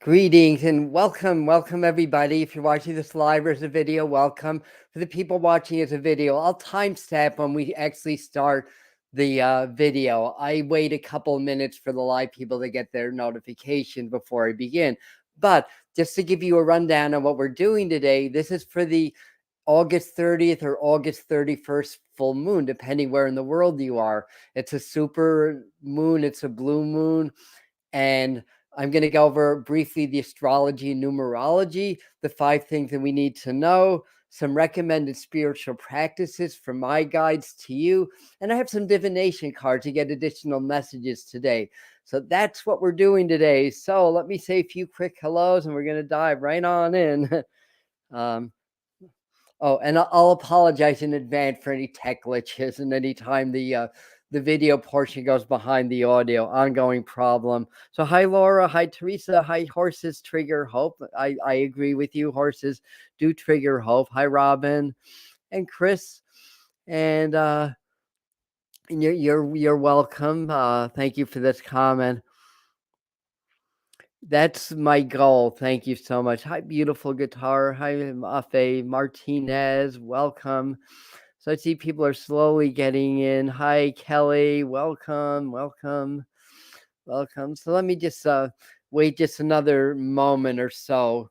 Greetings and welcome everybody. If you're watching this live or as a video, welcome. For the people watching as a video, I'll timestamp when we actually start the video. I wait a couple of minutes for the live people to get their notification before I begin. But just to give you a rundown on what we're doing today, this is for the August 30th or August 31st full moon, depending where in the world you are. It's a super moon, it's a blue moon, and I'm going to go over briefly the astrology and numerology, the 5 things that we need to know, some recommended spiritual practices from my guides to you, and I have some divination cards to get additional messages today. So that's what we're doing today. So let me say a few quick hellos and we're going to dive right on in. um, Oh, and I'll apologize in advance for any tech glitches and any time the video portion goes behind the audio. Ongoing problem. So hi Laura, hi Teresa, hi horses trigger hope. I agree with you. Horses do trigger hope. Hi Robin and Chris, and you're welcome. Thank you for this comment. That's my goal. Thank you so much. Hi, beautiful guitar. Hi, Mafe Martinez. Welcome. So I see people are slowly getting in. Hi, Kelly. Welcome. So let me just wait just another moment or so.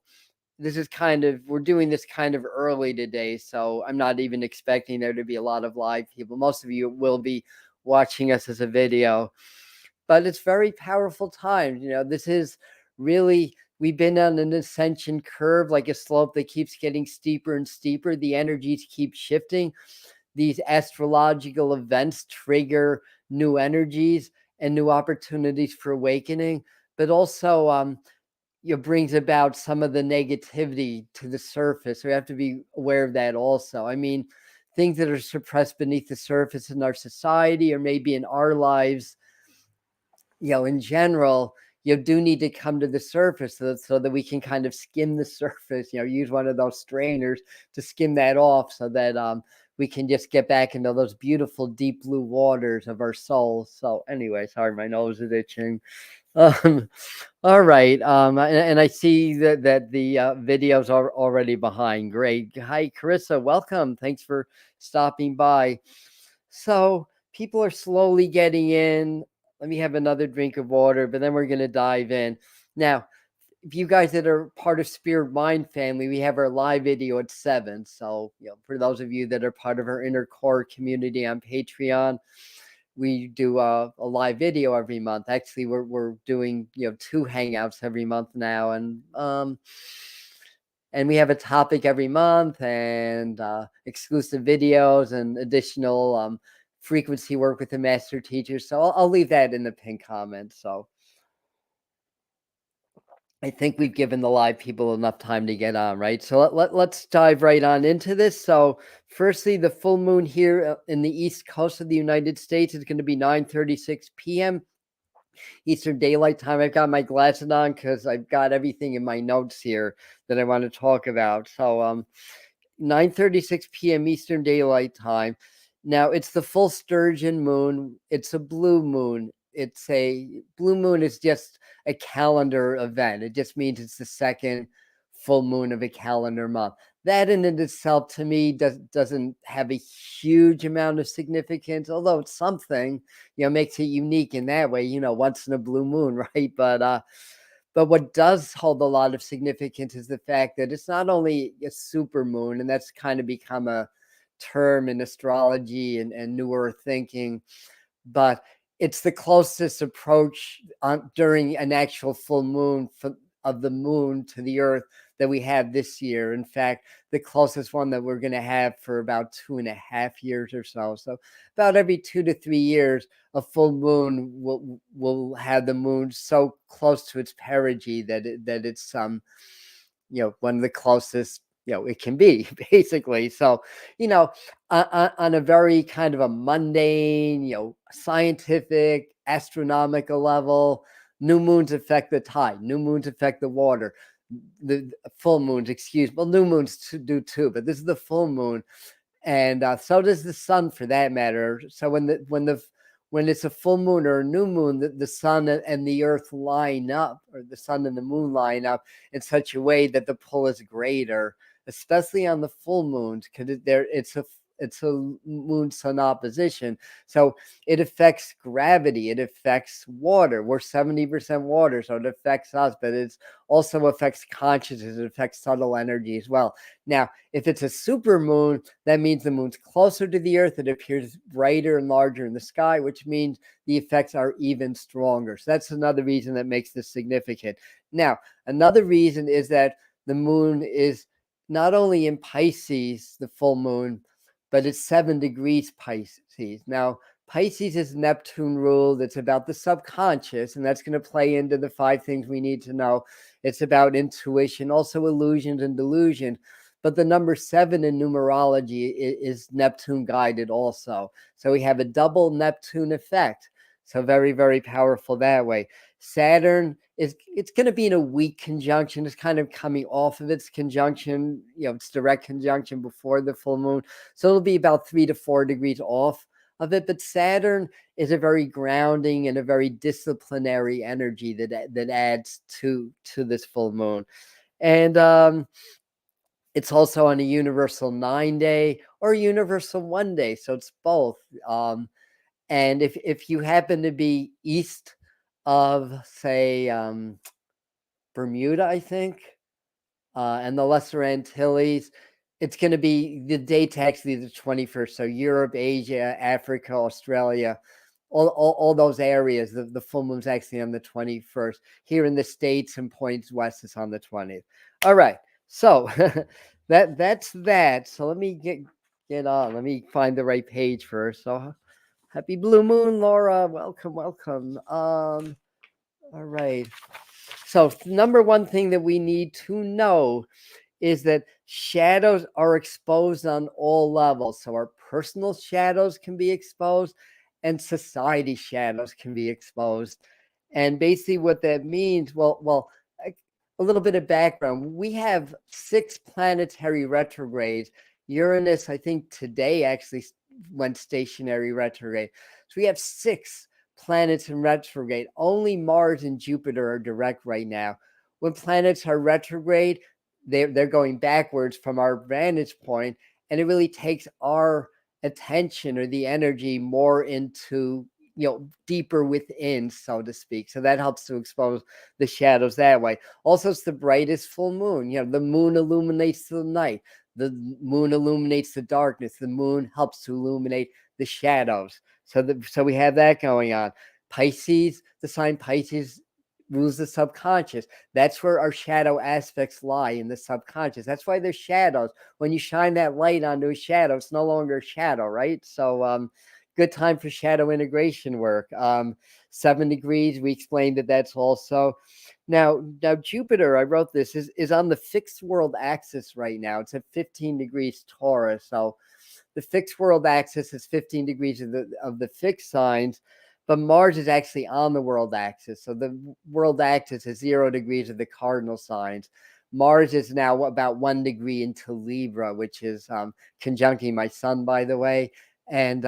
This is we're doing this kind of early today, so I'm not even expecting there to be a lot of live people. Most of you will be watching us as a video, but it's very powerful time. This is really, we've been on an ascension curve, like a slope that keeps getting steeper and steeper. The energies keep shifting. These astrological events trigger new energies and new opportunities for awakening, but also it brings about some of the negativity to the surface. We have to be aware of that also. I mean, things that are suppressed beneath the surface in our society or maybe in our lives, in general, you do need to come to the surface so that we can kind of skim the surface, use one of those strainers to skim that off so that we can just get back into those beautiful deep blue waters of our souls. So anyway, sorry, my nose is itching. All right. And I see that the videos are already behind. Great. Hi, Carissa. Welcome. Thanks for stopping by. So people are slowly getting in. Let me have another drink of water, but then we're going to dive in. Now, if you guys that are part of Spirit Mind family, we have our live video at 7. So, for those of you that are part of our inner core community on Patreon, we do a live video every month. Actually, we're doing 2 hangouts every month now, and we have a topic every month and exclusive videos and additional frequency work with the master teachers. So I'll leave that in the pinned comment. So I think we've given the live people enough time to get on, right? So let's dive right on into this. So firstly, the full moon here in the east coast of the United States is going to be 9:36 p.m. Eastern Daylight Time. I've got my glasses on because I've got everything in my notes here that I want to talk about. So 9:36 p.m. Eastern Daylight Time. Now it's the full sturgeon moon. It's a blue moon. It's a blue moon is just a calendar event. It just means it's the second full moon of a calendar month. That in itself to me doesn't have a huge amount of significance, although it's something, makes it unique in that way, once in a blue moon, right? But what does hold a lot of significance is the fact that it's not only a super moon, and that's kind of become a term in astrology and newer thinking, but it's the closest approach during an actual full moon of the moon to the earth that we have this year. In fact, the closest one that we're going to have for about 2.5 years or so. So about every 2 to 3 years, a full moon will have the moon so close to its perigee that it's one of the closest it can be, basically. So on a very kind of a mundane, scientific, astronomical level, new moons affect the tide, new moons affect the water, the full moons, new moons do too, but this is the full moon, and so does the sun for that matter. So when when it's a full moon or a new moon, the sun and the earth line up, or the sun and the moon line up in such a way that the pull is greater, especially on the full moons, because it's a moon sun opposition. So it affects gravity, it affects water. We're 70% water, so it affects us, but it also affects consciousness, it affects subtle energy as well. Now, if it's a super moon, that means the moon's closer to the earth, it appears brighter and larger in the sky, which means the effects are even stronger. So that's another reason that makes this significant. Now, another reason is that the moon is not only in Pisces, the full moon, but it's 7 degrees Pisces. Now, Pisces is Neptune ruled. It's about the subconscious, and that's going to play into the 5 things we need to know. It's about intuition, also illusions and delusion. But the number 7 in numerology is Neptune guided also. So we have a double Neptune effect. So very, very powerful that way. Saturn it's going to be in a weak conjunction. It's kind of coming off of its conjunction, its direct conjunction before the full moon. So it'll be about 3 to 4 degrees off of it. But Saturn is a very grounding and a very disciplinary energy that adds to this full moon. And it's also on a universal 9-day or universal 1-day. So it's both. And if you happen to be east of, say, Bermuda, I think, and the Lesser Antilles, it's going to be the date actually the 21st. So Europe, Asia, Africa, Australia, all those areas, the full moon's actually on the 21st. Here in the States and points west is on the 20th. All right. So that's that. So let me get on. Let me find the right page first. So happy blue moon, Laura. Welcome. All right. So number one thing that we need to know is that shadows are exposed on all levels. So our personal shadows can be exposed and society shadows can be exposed. And basically what that means, well, a little bit of background. We have 6 planetary retrogrades. Uranus, I think today actually went stationary retrograde. So we have 6 planets in retrograde. Only Mars and Jupiter are direct right now. When planets are retrograde, they're going backwards from our vantage point, and it really takes our attention or the energy more into deeper within, so to speak. So that helps to expose the shadows that way. Also, it's the brightest full moon. The moon illuminates the night, the moon illuminates the darkness, the moon helps to illuminate the shadows. So we have that going on. Pisces, the sign Pisces rules the subconscious. That's where our shadow aspects lie, in the subconscious. That's why there's shadows. When you shine that light onto a shadow, it's no longer a shadow, right? So good time for shadow integration work. 7 degrees, we explained that's also. Now Jupiter, I wrote this, is on the fixed world axis right now. It's at 15 degrees Taurus. So the fixed world axis is 15 degrees of the fixed signs, but Mars is actually on the world axis. So the world axis is 0 degrees of the cardinal signs. Mars is now about 1 degree into Libra, which is conjuncting my sun, by the way. And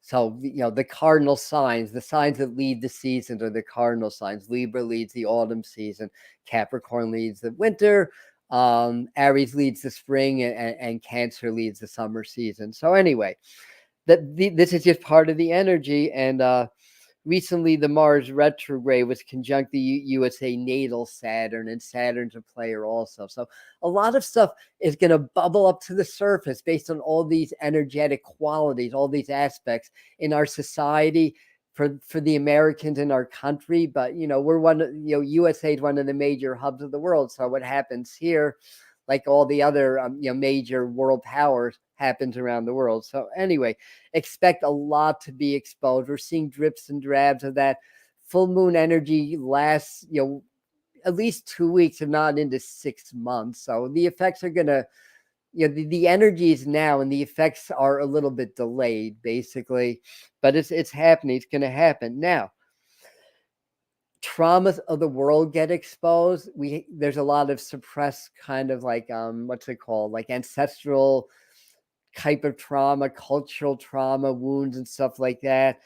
so the cardinal signs, the signs that lead the seasons are the cardinal signs. Libra leads the autumn season, Capricorn leads the winter, Aries leads the spring, and Cancer leads the summer season. So anyway, this is just part of the energy. And recently the Mars retrograde was conjunct the USA natal Saturn, and Saturn's a player also. So a lot of stuff is going to bubble up to the surface based on all these energetic qualities, all these aspects in our society for the Americans in our country. But we're USA is one of the major hubs of the world. So what happens here, like all the other major world powers, happens around the world. So anyway, expect a lot to be exposed. We're seeing drips and drabs of that. Full moon energy lasts at least 2 weeks, if not into 6 months. So the effects are gonna the energy is now, and the effects are a little bit delayed, basically, but it's happening. It's gonna happen now. Traumas of the world get exposed. There's a lot of suppressed kind of like what's it called, like ancestral type of trauma, cultural trauma, wounds and stuff like that,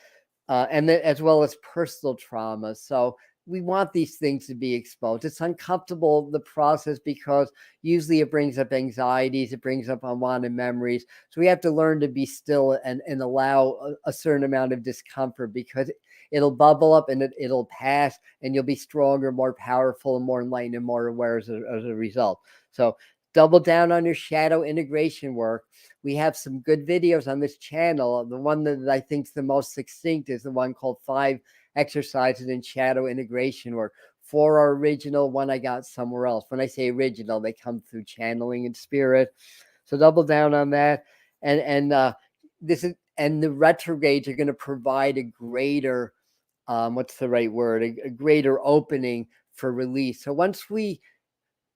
and then as well as personal trauma. So we want these things to be exposed. It's uncomfortable, the process, because usually it brings up anxieties, it brings up unwanted memories. So we have to learn to be still and allow a certain amount of discomfort, because it'll bubble up and it'll pass, and you'll be stronger, more powerful, and more enlightened and more aware as a result. So double down on your shadow integration work. We have some good videos on this channel. The one that I think is the most succinct is the one called 5 Exercises in Shadow Integration Work. 4 are original, 1 I got somewhere else. When I say original, they come through channeling and spirit. So double down on that. And the retrogrades are going to provide a greater, what's the right word? A greater opening for release. So once we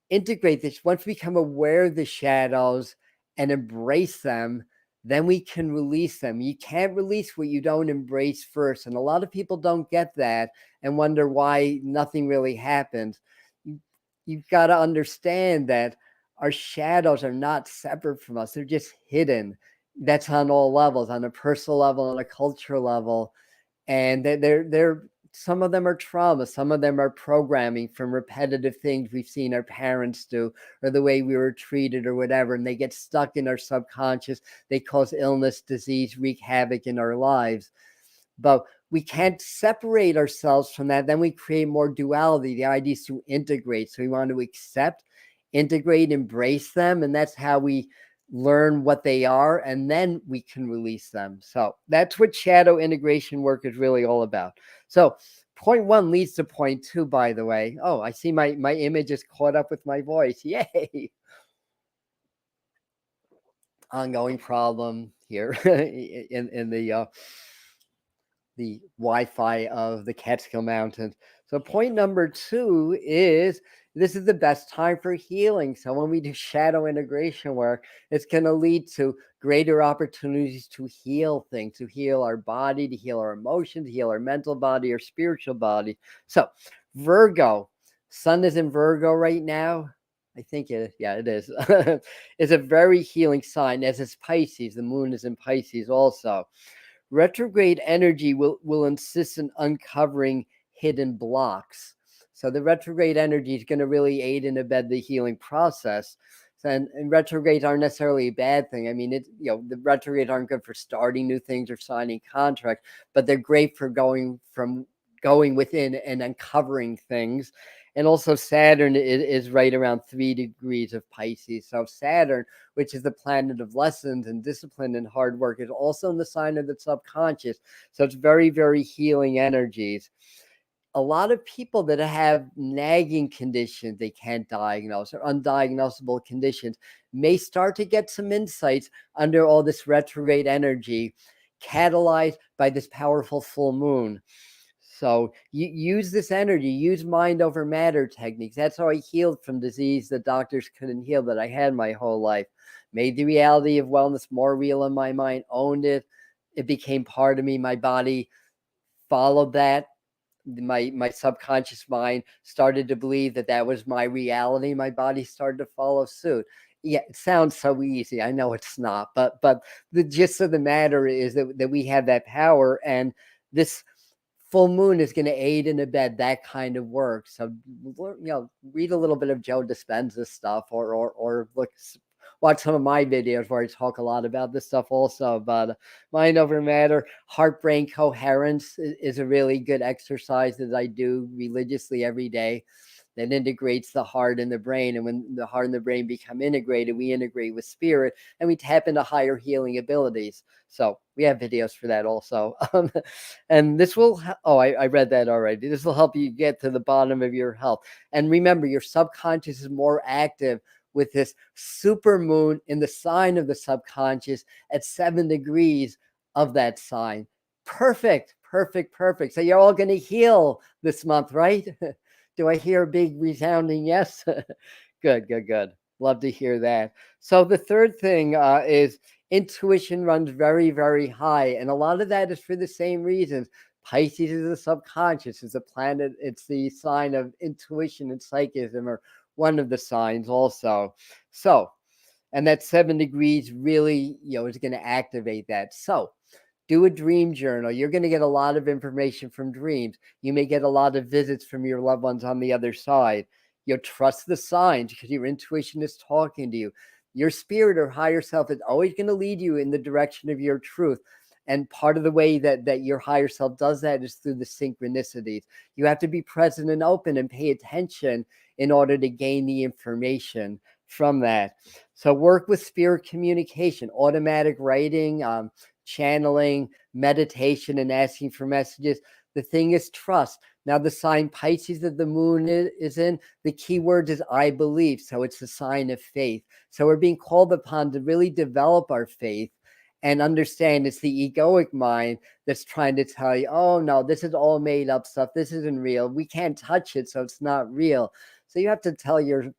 integrate this, once we become aware of the shadows and embrace them, then we can release them. You can't release what you don't embrace first. And a lot of people don't get that and wonder why nothing really happens. You've got to understand that our shadows are not separate from us. They're just hidden. That's on all levels, on a personal level, on a cultural level. And they're some of them are trauma, some of them are programming from repetitive things we've seen our parents do, or the way we were treated, or whatever, and they get stuck in our subconscious. They cause illness, disease, wreak havoc in our lives. But we can't separate ourselves from that. Then we create more duality. The idea is to integrate. So we want to accept, integrate, embrace them, and that's how we learn what they are, and then we can release them. So that's what shadow integration work is really all about. So point 1 leads to point 2, by the way. Oh, I see my image is caught up with my voice. Yay. Ongoing problem here in the Wi-Fi of the Catskill Mountains. So point number 2 is, this is the best time for healing. So when we do shadow integration work, it's going to lead to greater opportunities to heal things, to heal our body, to heal our emotions, to heal our mental body, our spiritual body. So Virgo, Sun is in Virgo right now. I think it is. It's a very healing sign, as is Pisces. The moon is in Pisces also. Retrograde energy will insist on uncovering hidden blocks. So the retrograde energy is going to really aid and abet the healing process. And retrogrades aren't necessarily a bad thing. I mean, the retrogrades aren't good for starting new things or signing contracts, but they're great for going within and uncovering things. And also Saturn is right around 3 degrees of Pisces. So Saturn, which is the planet of lessons and discipline and hard work, is also in the sign of the subconscious. So it's very, very healing energies. A lot of people that have nagging conditions they can't diagnose, or undiagnosable conditions, may start to get some insights under all this retrograde energy, catalyzed by this powerful full moon. So you use this energy, use mind over matter techniques. That's how I healed from disease that doctors couldn't heal, that I had my whole life. Made the reality of wellness more real in my mind, owned it. It became part of me. My body followed that. My subconscious mind started to believe that was my reality. My body started to follow suit. Yeah, it sounds so easy. I know it's not, but the gist of the matter is that we have that power, and this full moon is going to aid and abet that kind of work. So, read a little bit of Joe Dispenza's stuff, or watch some of my videos where I talk a lot about this stuff also. But mind over matter, heart brain coherence is a really good exercise that I do religiously every day, that integrates the heart and the brain. And when the heart and the brain become integrated, we integrate with spirit, and we tap into higher healing abilities. So we have videos for that also. And this will, I read that already. This will help you get to the bottom of your health. And remember, your subconscious is more active with this super moon in the sign of the subconscious at 7 degrees of that sign. Perfect. So you're all going to heal this month, right? Do I hear a big resounding yes? Good. Love to hear that. So the third thing is intuition runs very, very high. And a lot of that is for the same reasons. Pisces is the subconscious, is a planet. It's the sign of intuition and psychism, or one of the signs also. So And that 7 degrees really, is going to activate that. So do a dream journal. You're going to get a lot of information from dreams. You may get a lot of visits from your loved ones on the other side. You'll trust the signs because your intuition is talking to you. Your spirit or higher self is always going to lead you in the direction of your truth. And part of the way that your higher self does that is through the synchronicities. You have to be present and open and pay attention in order to gain the information from that. So work with spirit communication, automatic writing, channeling, meditation, and asking for messages. The thing is trust. Now, the sign Pisces that the moon is in, the key word is I believe. So it's a sign of faith. So we're being called upon to really develop our faith and understand it's the egoic mind that's trying to tell you, oh, no, this is all made up stuff. This isn't real. We can't touch it, so it's not real. So you have to tell your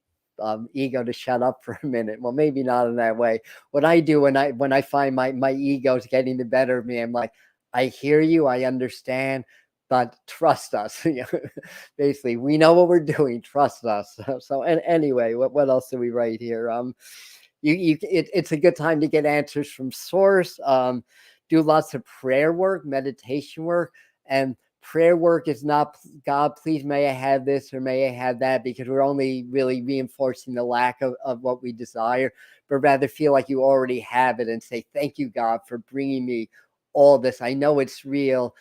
ego to shut up for a minute. Well, maybe not in that way. What I do when I find my ego's getting the better of me, I'm like, I hear you, I understand, but trust us. Basically, we know what we're doing. Trust us. So and anyway, what else do we write here? It's a good time to get answers from source. Do lots of prayer work, meditation work, and prayer work is not God, please may I have this or may I have that, because we're only really reinforcing the lack of what we desire, but rather feel like you already have it and say, thank you, God, for bringing me all this. I know it's real.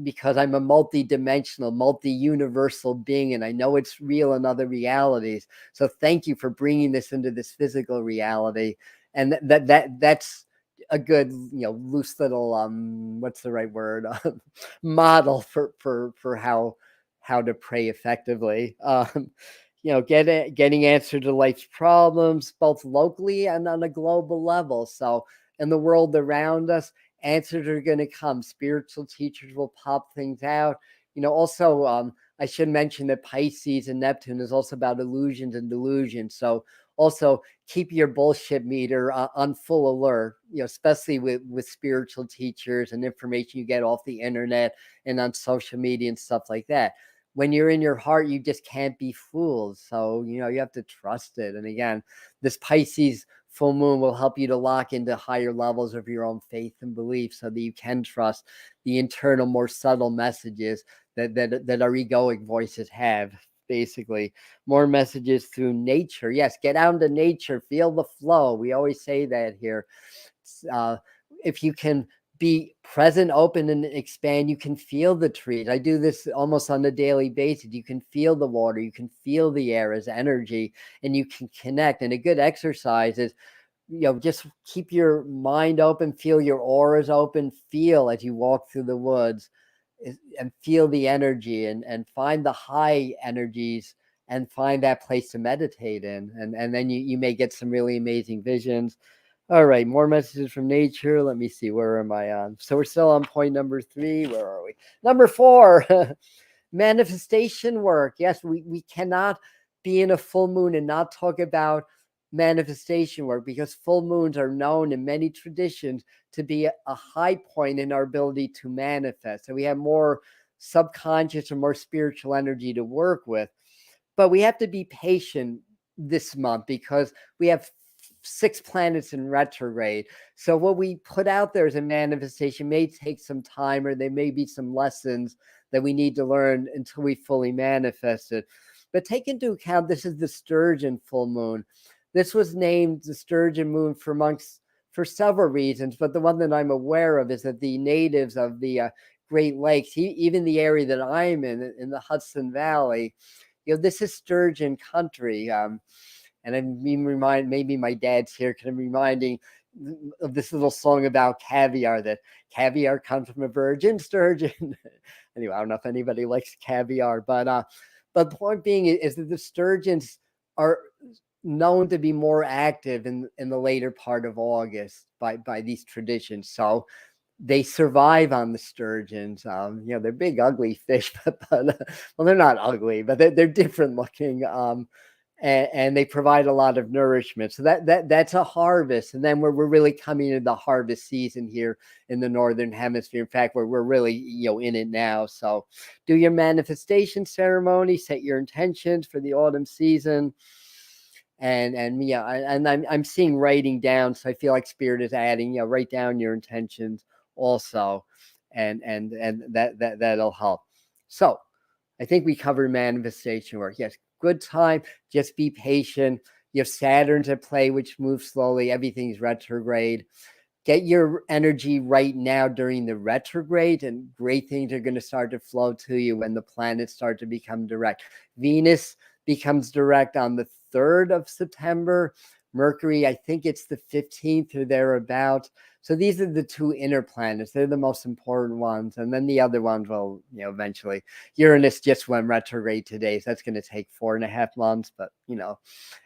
Because I'm a multi-dimensional, multi-universal being, and I know it's real in other realities. So thank you for bringing this into this physical reality. And that's a good, loose little what's the right word, model for how to pray effectively. Getting answer to life's problems, both locally and on a global level. So in the world around us, answers are going to come. Spiritual teachers will pop things out. Also, I should mention that Pisces and Neptune is also about illusions and delusions. So also keep your bullshit meter on full alert, especially with spiritual teachers and information you get off the internet and on social media and stuff like that. When you're in your heart, you just can't be fooled. So, you have to trust it. And again, this Pisces full moon will help you to lock into higher levels of your own faith and belief so that you can trust the internal, more subtle messages that our egoic voices have. Basically, more messages through nature. Yes, get out into nature, feel the flow. We always say that here. If you can be present, open, and expand, you can feel the trees. I do this almost on a daily basis. You can feel the water, you can feel the air as energy, and you can connect. And a good exercise is, just keep your mind open, feel your auras open, feel as you walk through the woods and feel the energy and find the high energies and find that place to meditate in. And then you may get some really amazing visions. All right, more messages from nature. Let me see, where am I on? So we're still on point number 3. Where are we? Number 4, manifestation work. Yes, we cannot be in a full moon and not talk about manifestation work, because full moons are known in many traditions to be a high point in our ability to manifest. So we have more subconscious or more spiritual energy to work with. But we have to be patient this month because we have 6 planets in retrograde. So what we put out there as a manifestation may take some time, or there may be some lessons that we need to learn until we fully manifest it. But take into account, this is the Sturgeon full moon. This was named the Sturgeon moon for several reasons, but the one that I'm aware of is that the natives of the Great Lakes, even the area that I'm in the Hudson Valley, this is sturgeon country. And I'm being reminded, maybe my dad's here because I'm reminding of this little song about caviar, that caviar comes from a virgin sturgeon. Anyway, I don't know if anybody likes caviar, but the point being is that the sturgeons are known to be more active in the later part of August by these traditions. So they survive on the sturgeons. They're big, ugly fish, but well, they're not ugly, but they're different looking. And they provide a lot of nourishment. So that's a harvest. And then we're really coming into the harvest season here in the Northern Hemisphere. In fact, we're really, in it now. So do your manifestation ceremony, set your intentions for the autumn season. and yeah, and I'm seeing writing down, so I feel like spirit is adding, write down your intentions also, and that'll help. So I think we covered manifestation work. Yes, good time. Just be patient. You have Saturn's at play, which moves slowly. Everything's retrograde. Get your energy right now during the retrograde, and great things are going to start to flow to you when the planets start to become direct. Venus becomes direct on the 3rd of September. Mercury, I think it's the 15th or thereabout. So these are the two inner planets. They're the most important ones. And then the other ones will, eventually. Uranus just went retrograde today. So that's going to take 4.5 months. But,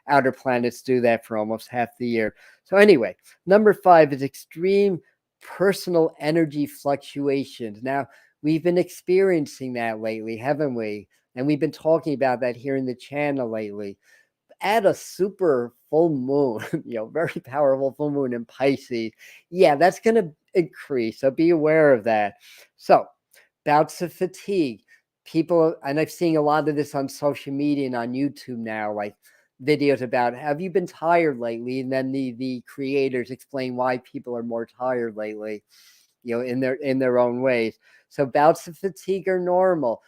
outer planets do that for almost half the year. So anyway, number 5 is extreme personal energy fluctuations. Now, we've been experiencing that lately, haven't we? And we've been talking about that here in the channel lately. At a super full moon, very powerful full moon in Pisces, yeah, that's going to increase. So be aware of that. So bouts of fatigue. People, and I've seen a lot of this on social media and on YouTube now, like videos about, have you been tired lately? And then the creators explain why people are more tired lately, in their own ways. So bouts of fatigue are normal.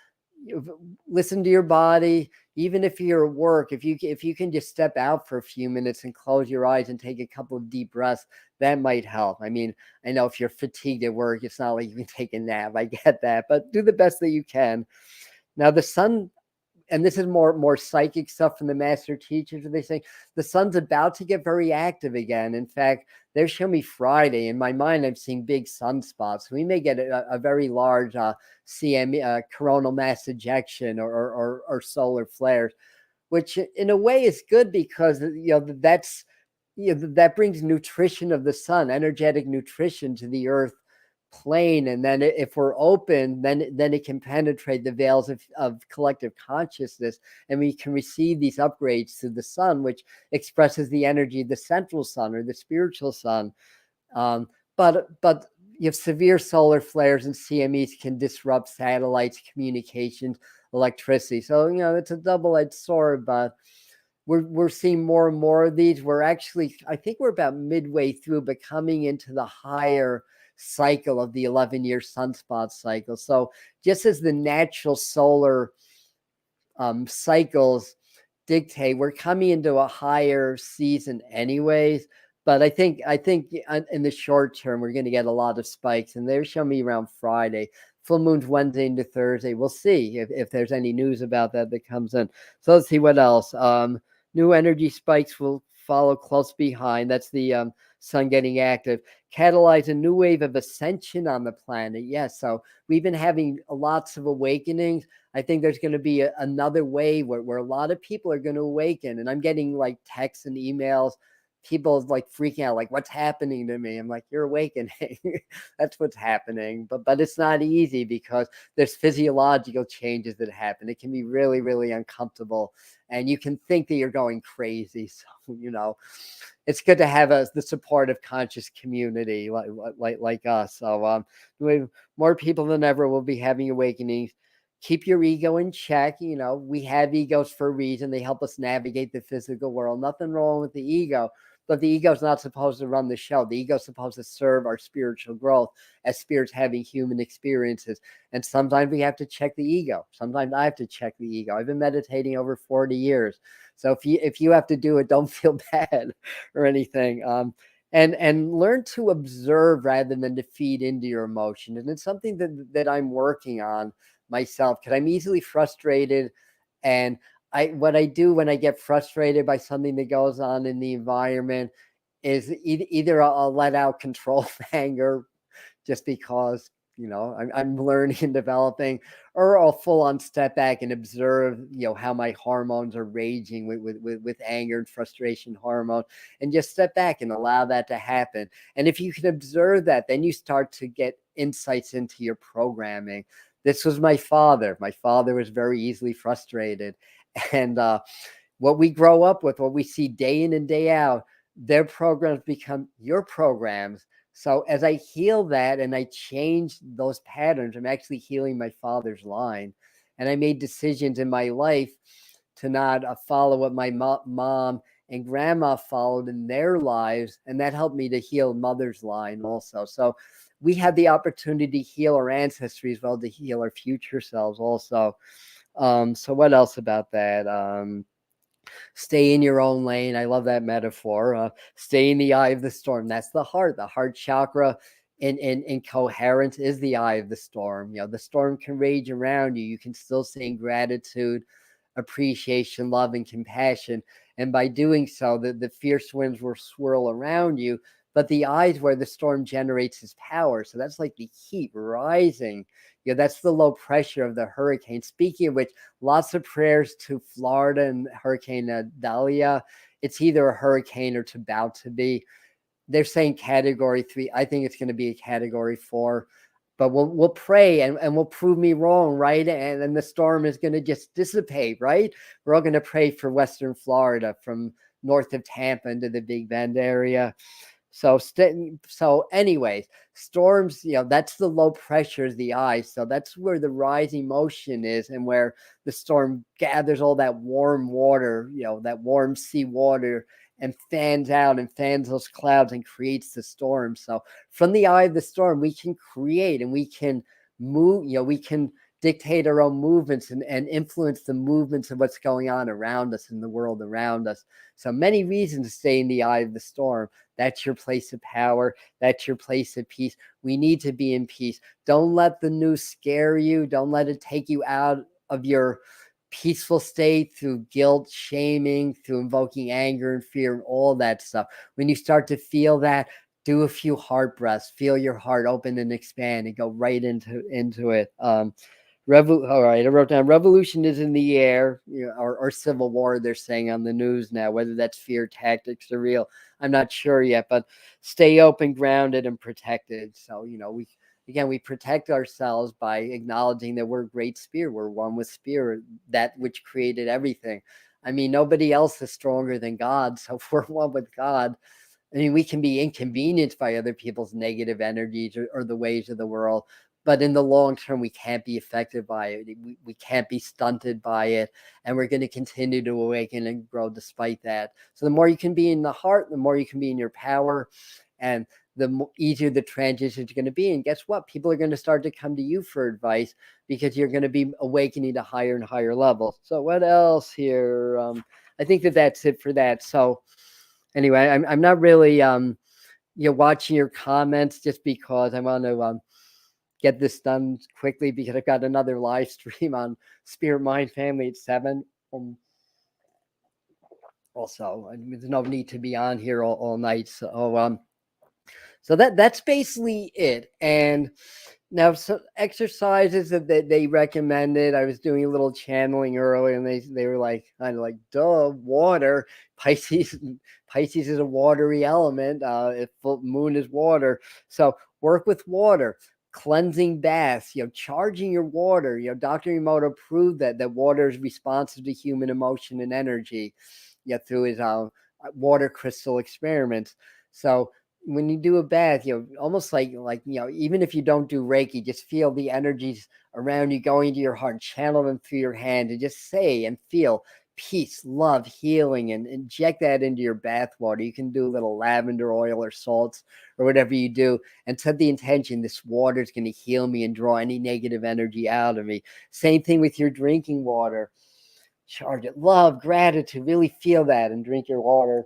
Listen to your body. Even if you're at work, if you can just step out for a few minutes and close your eyes and take a couple of deep breaths, that might help. I mean, I know if you're fatigued at work, it's not like you can take a nap. I get that, but do the best that you can. Now, the sun, and this is more psychic stuff from the master teachers, they say the sun's about to get very active again. In fact, they're showing me Friday. In my mind, I'm seeing big sunspots. We may get a very large coronal mass ejection or solar flares, which in a way is good because that's that brings nutrition of the sun, energetic nutrition to the earth plane. And then if we're open, then it can penetrate the veils of collective consciousness, and we can receive these upgrades to the sun, which expresses the energy of the central sun or the spiritual sun. But severe solar flares and CMEs can disrupt satellites, communications, electricity. So it's a double-edged sword, but we're seeing more and more of these. We're actually, I think we're about midway through, but coming into the higher cycle of the 11-year sunspot cycle. So just as the natural solar cycles dictate, we're coming into a higher season anyways. But I think in the short term, we're going to get a lot of spikes, and they're showing me around Friday. Full moon's Wednesday into Thursday. We'll see if there's any news about that comes in. So let's see what else. New energy spikes will follow close behind. That's the sun getting active. Catalyze a new wave of ascension on the planet. Yes, so we've been having lots of awakenings. I think there's going to be another wave where a lot of people are going to awaken. And I'm getting like texts and emails, people like freaking out, like, what's happening to me? I'm like, you're awakening. That's what's happening. But it's not easy because there's physiological changes that happen. It can be really, really uncomfortable. And you can think that you're going crazy. So, it's good to have the supportive conscious community like us. So more people than ever will be having awakenings. Keep your ego in check. We have egos for a reason. They help us navigate the physical world. Nothing wrong with the ego, but the ego is not supposed to run the show. The ego is supposed to serve our spiritual growth as spirits having human experiences. And sometimes we have to check the ego. Sometimes I have to check the ego. I've been meditating over 40 years. So if you have to do it, don't feel bad or anything. And learn to observe rather than to feed into your emotion. And it's something that I'm working on myself, because I'm easily frustrated. And what I do when I get frustrated by something that goes on in the environment is either I'll let out control anger just because I'm learning and developing, or I'll full on step back and observe how my hormones are raging with anger and frustration hormone, and just step back and allow that to happen. And if you can observe that, then you start to get insights into your programming. This was my father. My father was very easily frustrated. And what we grow up with, what we see day in and day out, their programs become your programs. So as I heal that and I change those patterns, I'm actually healing my father's line. And I made decisions in my life to not follow what my mom and grandma followed in their lives, and that helped me to heal mother's line also. So we had the opportunity to heal our ancestry as well, to heal our future selves also. So what else about that? Stay in your own lane. I love that metaphor. Stay in the eye of the storm. That's the heart. The heart chakra in coherence is the eye of the storm. The storm can rage around you. You can still stay in gratitude, appreciation, love, and compassion. And by doing so, the fierce winds will swirl around you. But the eye is where the storm generates its power. So that's like the heat rising. That's the low pressure of the hurricane. Speaking of which, lots of prayers to Florida and Hurricane Dahlia. It's either a hurricane or it's about to be. They're saying category 3. I think it's going to be a category 4. But we'll pray and we'll prove me wrong, right? And then the storm is going to just dissipate, right? We're all going to pray for Western Florida, from north of Tampa into the Big Bend area. So anyways, storms, that's the low pressure is the eye. So that's where the rising motion is, and where the storm gathers all that warm water, that warm sea water, and fans out and fans those clouds and creates the storm. So from the eye of the storm, we can create and we can move, we can dictate our own movements and influence the movements of what's going on around us in the world around us. So many reasons to stay in the eye of the storm. That's your place of power. That's your place of peace. We need to be in peace. Don't let the news scare you. Don't let it take you out of your peaceful state through guilt, shaming, through invoking anger and fear and all that stuff. When you start to feel that, do a few heart breaths. Feel your heart open and expand and go right into it. All right, I wrote down revolution is in the air, or civil war, they're saying on the news now. Whether that's fear tactics or real, I'm not sure yet, but stay open, grounded, and protected. So, we protect ourselves by acknowledging that we're great spirit. We're one with spirit, that which created everything. I mean, nobody else is stronger than God. So if we're one with God, I mean, we can be inconvenienced by other people's negative energies or the ways of the world. But in the long term, we can't be affected by it. We can't be stunted by it. And we're going to continue to awaken and grow despite that. So the more you can be in the heart, the more you can be in your power, and the easier the transition is going to be. And guess what? People are going to start to come to you for advice, because you're going to be awakening to higher and higher levels. So what else here? I think that's it for that. So anyway, I'm not really watching your comments, just because I want to get this done quickly, because I've got another live stream on Spirit Mind Family at 7. Also, there's no need to be on here all night. So that's basically it. And now, some exercises that they recommended. I was doing a little channeling earlier, and they were like, kind of like, duh, water. Pisces is a watery element. If full moon is water, so work with water. Cleansing baths, charging your water. Dr. Emoto proved that water is responsive to human emotion and energy, through his water crystal experiments. So when you do a bath, almost like even if you don't do Reiki, just feel the energies around you going to your heart, channel them through your hand, and just say and feel peace, love, healing, and inject that into your bath water. You can do a little lavender oil or salts or whatever you do, and set the intention, this water is going to heal me and draw any negative energy out of me. Same thing with your drinking water. Charge it, love, gratitude, really feel that, and drink your water.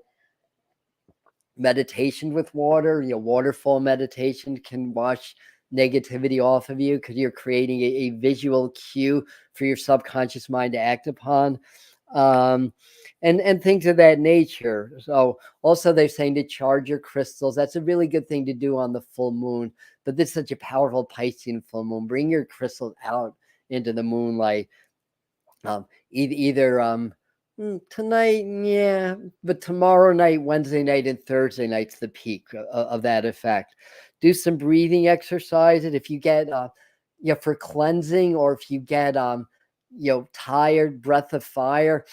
Meditation with water, waterfall meditation can wash negativity off of you, because you're creating a visual cue for your subconscious mind to act upon, and things of that nature. So also they're saying to charge your crystals. That's a really good thing to do on the full moon, but this is such a powerful Piscean full moon. Bring your crystals out into the moonlight. Either tonight, yeah, but tomorrow night, Wednesday night, and Thursday night's the peak of that effect. Do some breathing exercises if you get for cleansing, or if you get tired, breath of fire.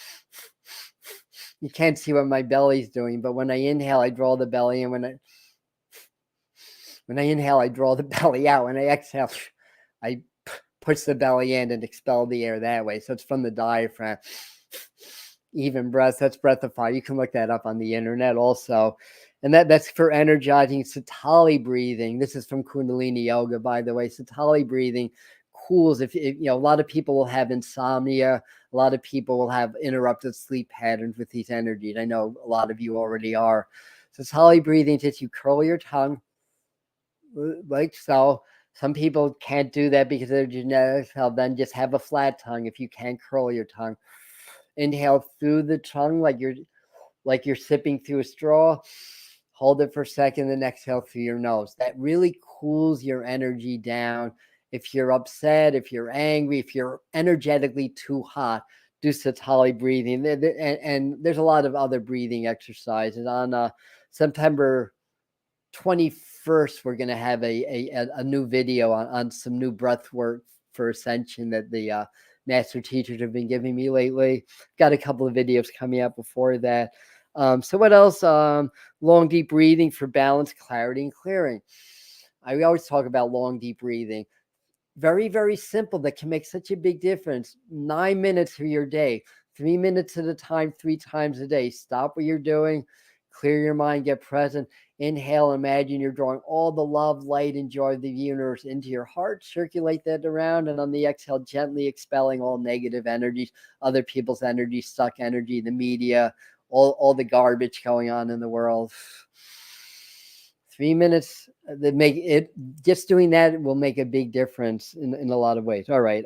You can't see what my belly's doing, but when I inhale, I draw the belly, and when I inhale, I draw the belly out. When I exhale, I push the belly in and expel the air that way. So it's from the diaphragm. even breaths. That's breath of fire. You can look that up on the internet also. And that's for energizing Satali breathing. This is from Kundalini Yoga, by the way. Satali breathing cools. If you know, a lot of people will have insomnia. A lot of people will have interrupted sleep patterns with these energies. I know a lot of you already are. Satali breathing just you curl your tongue like so. Some people can't do that because of their genetics. Then just have a flat tongue if you can't curl your tongue. Inhale through the tongue like you're sipping through a straw. Hold it for a second, then exhale through your nose. That really cools your energy down. If you're upset, if you're angry, if you're energetically too hot, do Satali breathing. And there's a lot of other breathing exercises. On September 21st, we're going to have a new video on some new breath work for Ascension that the master teachers have been giving me lately. Got a couple of videos coming out before that. So what else? Long, deep breathing for balance, clarity, and clearing. I always talk about long, deep breathing. Very, very simple. That can make such a big difference. 9 minutes of your day, 3 minutes at a time, 3 times a day. Stop what you're doing. Clear your mind, get present. Inhale, imagine you're drawing all the love, light, and joy of the universe into your heart. Circulate that around. And on the exhale, gently expelling all negative energies, other people's energy, stuck energy, the media, all the garbage going on in the world. 3 minutes that make it, just doing that will make a big difference in a lot of ways. All right.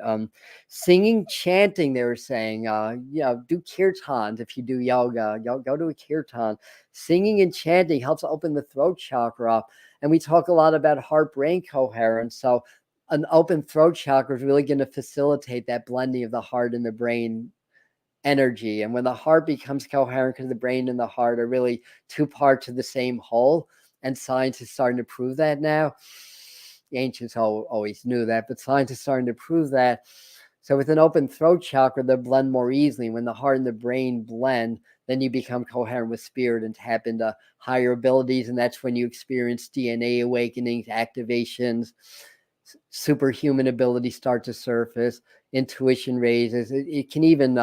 Singing, chanting, they were saying, do kirtans. If you do yoga, go to a kirtan. Singing and chanting helps open the throat chakra up. And we talk a lot about heart-brain coherence. So an open throat chakra is really going to facilitate that blending of the heart and the brain energy. And when the heart becomes coherent, because the brain and the heart are really two parts of the same whole, and science is starting to prove that now. The ancients always knew that, but science is starting to prove that. So with an open throat chakra, they'll blend more easily. When the heart and the brain blend, then you become coherent with spirit and tap into higher abilities. And that's when you experience DNA awakenings, activations, superhuman abilities start to surface, intuition raises. It can even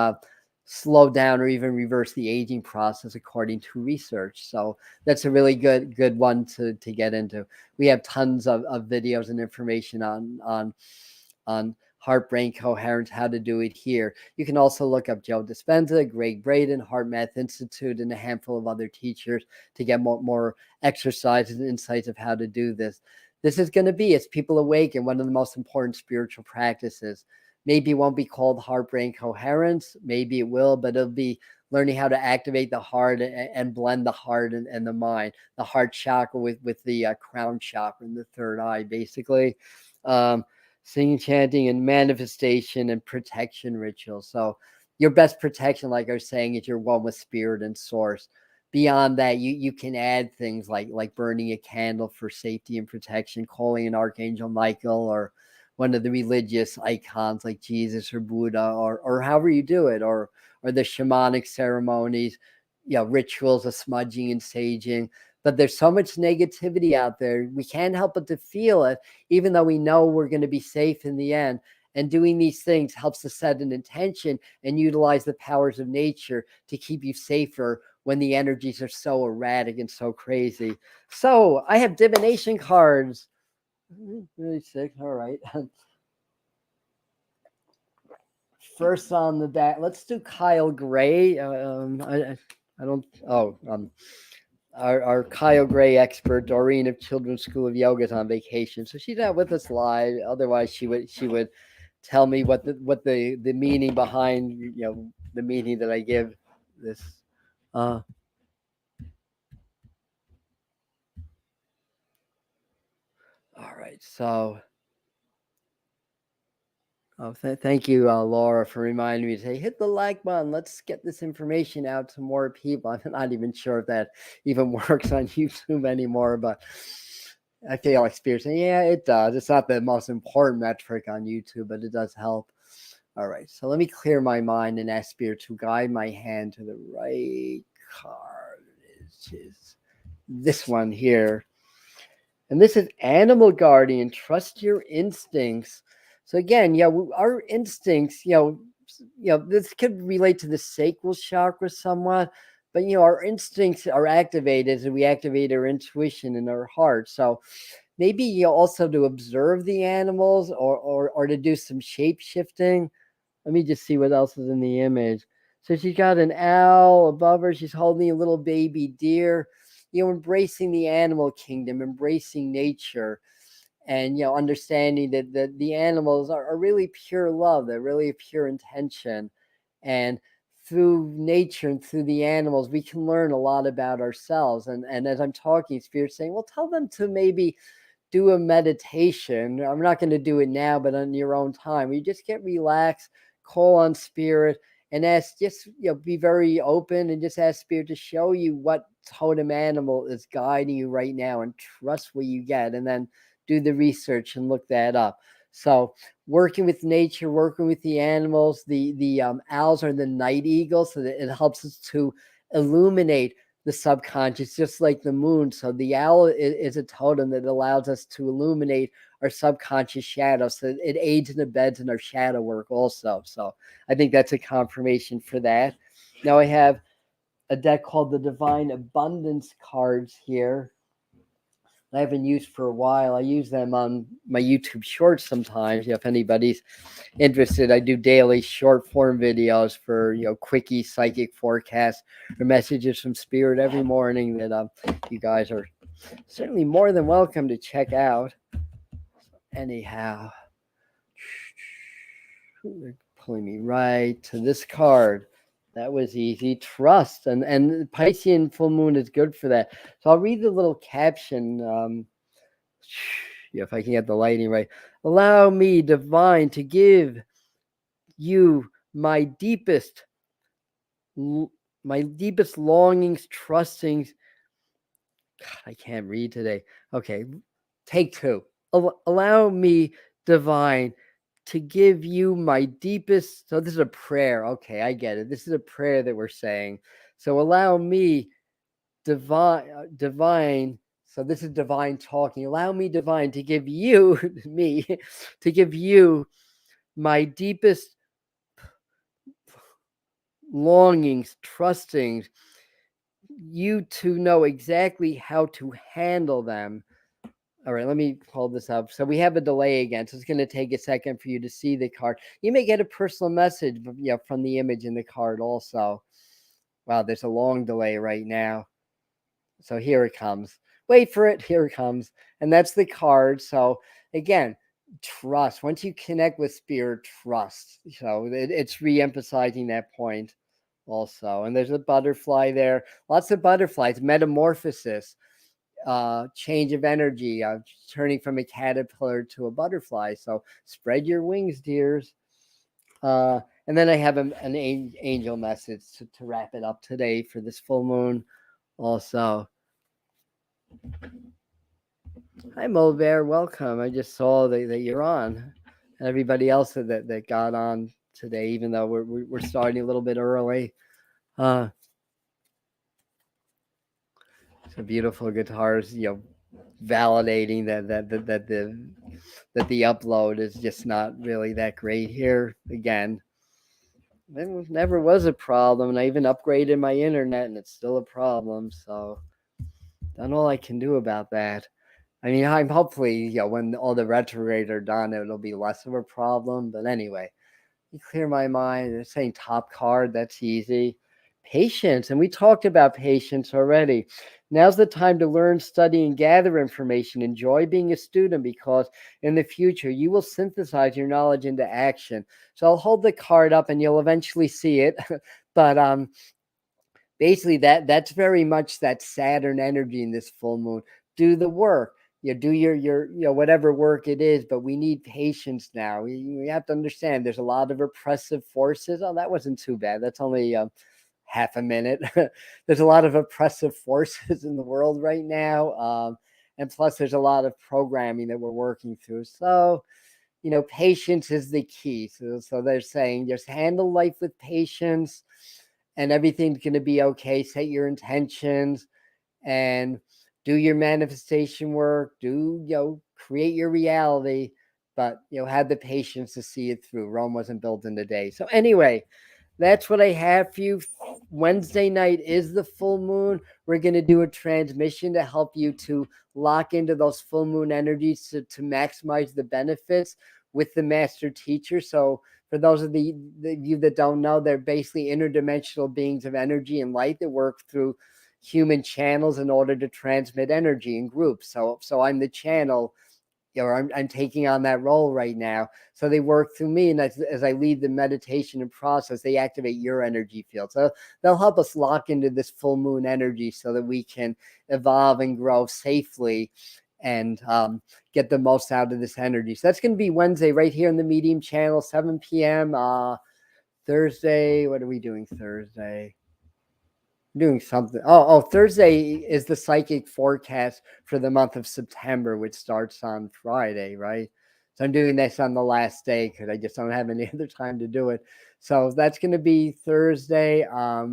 slow down or even reverse the aging process according to research. So that's a really good one to get into. We have tons of videos and information on heart-brain coherence, how to do it here. You can also look up Joe Dispenza, Greg Braden, Heart Math Institute, and a handful of other teachers to get more exercises and insights of how to do this. This is going to be, as people awaken, one of the most important spiritual practices. Maybe it won't be called heart-brain coherence. Maybe it will, but it'll be learning how to activate the heart and blend the heart and the mind. The heart chakra with the crown chakra and the third eye, basically. Singing, chanting, and manifestation and protection rituals. So your best protection, like I was saying, is you're one with spirit and source. Beyond that, you can add things like burning a candle for safety and protection, calling an Archangel Michael, or one of the religious icons like Jesus or Buddha, or however you do it, or the shamanic ceremonies, rituals of smudging and saging. But there's so much negativity out there. We can't help but to feel it, even though we know we're going to be safe in the end. And doing these things helps to set an intention and utilize the powers of nature to keep you safer when the energies are so erratic and so crazy. So I have divination cards. Really sick. All right. First on the back, let's do Kyle Gray. I don't. Our Kyle Gray expert, Doreen of Children's School of Yoga, is on vacation, so she's not with us live. Otherwise, she would tell me what the meaning behind the meaning that I give this. All right, so. Oh, thank you, Laura, for reminding me to say, hit the like button. Let's get this information out to more people. I'm not even sure if that even works on YouTube anymore, but I feel like experiencing, yeah, it does. It's not the most important metric on YouTube, but it does help. All right, so let me clear my mind and ask Spirit to guide my hand to the right card, which is this one here. And this is Animal Guardian. Trust your instincts. So again, our instincts, this could relate to the sacral chakra somewhat, but our instincts are activated and we activate our intuition in our heart. So maybe also to observe the animals or to do some shape shifting. Let me just see what else is in the image. So she's got an owl above her. She's holding a little baby deer, embracing the animal kingdom, embracing nature, and understanding that the animals are really pure love. They're really a pure intention. And through nature and through the animals, we can learn a lot about ourselves. And as I'm talking, Spirit's saying, well, tell them to maybe do a meditation. I'm not going to do it now, but on your own time. You just get relaxed, call on Spirit, and ask, just be very open and just ask Spirit to show you what totem animal is guiding you right now, and trust what you get, and then do the research and look that up. So working with nature, working with the animals, the owls are the night eagles, so that it helps us to illuminate the subconscious, just like the moon. So the owl is a totem that allows us to illuminate our subconscious shadow. So it aids and abets in our shadow work also. So I think that's a confirmation for that. Now I have a deck called the Divine Abundance cards here. I haven't used for a while. I use them on my YouTube shorts sometimes. If anybody's interested, I do daily short form videos for quickie psychic forecasts or messages from Spirit every morning that you guys are certainly more than welcome to check out. Anyhow, they're pulling me right to this card. That was easy. Trust. And Piscean full moon is good for that. So I'll read the little caption. If I can get the lighting right. Allow me, divine, to give you my deepest longings, trustings. God, I can't read today. Okay, take two. Allow me, divine, to give you my deepest. So this is a prayer. Okay, I get it. This is a prayer that we're saying. So allow me, divine. So this is divine talking. Allow me, divine, to give you to give you my deepest longings, trustings, you to know exactly how to handle them. All right, let me hold this up. So we have a delay again, so it's going to take a second for you to see the card. You may get a personal message from the image in the card also. Wow, there's a long delay right now. So here it comes. Wait for it. Here it comes. And that's the card. So again, trust. Once you connect with Spirit, trust. So it's re-emphasizing that point also. And there's a butterfly there. Lots of butterflies. Metamorphosis. Change of energy, turning from a caterpillar to a butterfly. So spread your wings, dears. And then I have an angel message to wrap it up today for this full moon also. Hi, Mulbear. Welcome. I just saw that you're on. And everybody else that got on today, even though we're starting a little bit early. It's a beautiful guitars, validating that the upload is just not really that great here. Again, it never was a problem, and I even upgraded my internet, and it's still a problem. So, don't know all I can do about that. I mean, I'm hopefully, when all the retrogrades are done, it'll be less of a problem. But anyway, you clear my mind. They're saying top card. That's easy. Patience, and we talked about patience already. Now's the time to learn, study, and gather information. Enjoy being a student, because in the future you will synthesize your knowledge into action. So I'll hold the card up and you'll eventually see it. But basically that's very much that Saturn energy in this full moon. Do the work. Do your whatever work it is, but we need patience now. We have to understand there's a lot of oppressive forces. Oh, that wasn't too bad. That's only half a minute. There's a lot of oppressive forces in the world right now. And plus there's a lot of programming that we're working through. So, patience is the key. So they're saying just handle life with patience and everything's going to be okay. Set your intentions and do your manifestation work. Create your reality, but had the patience to see it through. Rome wasn't built in a day. So anyway, that's what I have for you. Wednesday night is the full moon. We're going to do a transmission to help you to lock into those full moon energies to maximize the benefits with the master teacher. So for those of you that don't know, they're basically interdimensional beings of energy and light that work through human channels in order to transmit energy in groups. So I'm the channel, I'm taking on that role right now. So they work through me, and as I lead the meditation and process, they activate your energy field. So they'll help us lock into this full moon energy so that we can evolve and grow safely and get the most out of this energy. So that's going to be Wednesday right here in the Medium channel, 7 p.m. Thursday, what are we doing Thursday? Doing something. Thursday is the psychic forecast for the month of September, which starts on Friday, right? So I'm doing this on the last day because I just don't have any other time to do it. So that's going to be Thursday. I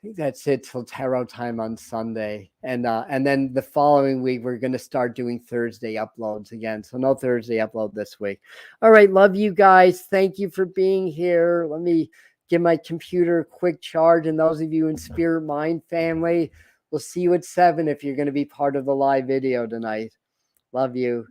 think that's it till tarot time on Sunday, and then the following week we're going to start doing Thursday uploads again. So no Thursday upload this week. All right, love you guys. Thank you for being here. Let me give my computer a quick charge, and those of you in Spirit Mind family, we'll see you at 7 if you're going to be part of the live video tonight. Love you.